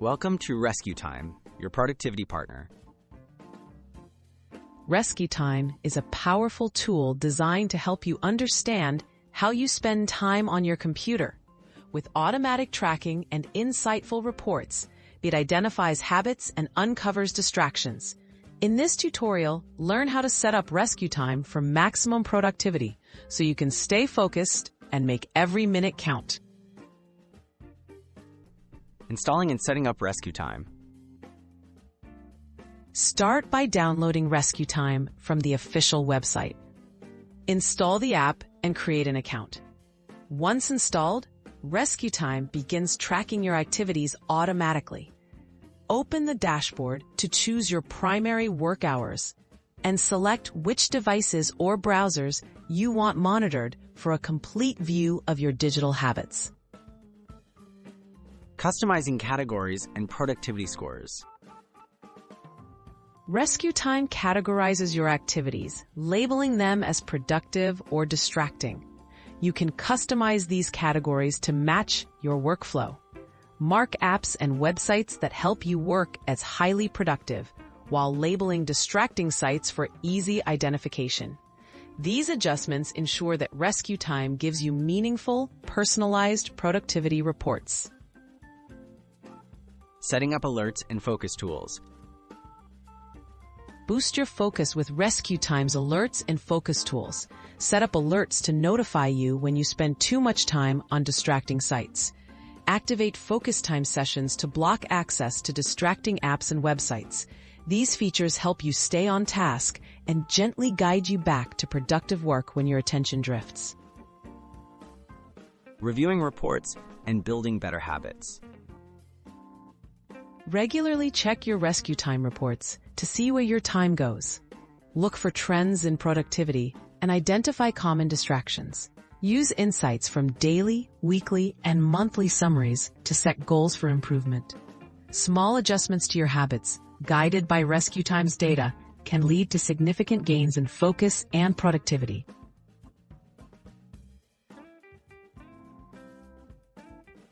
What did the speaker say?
Welcome to RescueTime, your productivity partner. RescueTime is a powerful tool designed to help you understand how you spend time on your computer. With automatic tracking and insightful reports, it identifies habits and uncovers distractions. In this tutorial, learn how to set up RescueTime for maximum productivity so you can stay focused and make every minute count. Installing and setting up RescueTime. Start by downloading RescueTime from the official website. Install the app and create an account. Once installed, RescueTime begins tracking your activities automatically. Open the dashboard to choose your primary work hours and select which devices or browsers you want monitored for a complete view of your digital habits. Customizing categories and productivity scores. RescueTime categorizes your activities, labeling them as productive or distracting. You can customize these categories to match your workflow. Mark apps and websites that help you work as highly productive, while labeling distracting sites for easy identification. These adjustments ensure that RescueTime gives you meaningful, personalized productivity reports. Setting up alerts and focus tools. Boost your focus with RescueTime's alerts and focus tools. Set up alerts to notify you when you spend too much time on distracting sites. Activate focus time sessions to block access to distracting apps and websites. These features help you stay on task and gently guide you back to productive work when your attention drifts. Reviewing reports and building better habits. Regularly check your RescueTime reports to see where your time goes. Look for trends in productivity and identify common distractions. Use insights from daily, weekly, and monthly summaries to set goals for improvement. Small adjustments to your habits, guided by RescueTime's data, can lead to significant gains in focus and productivity.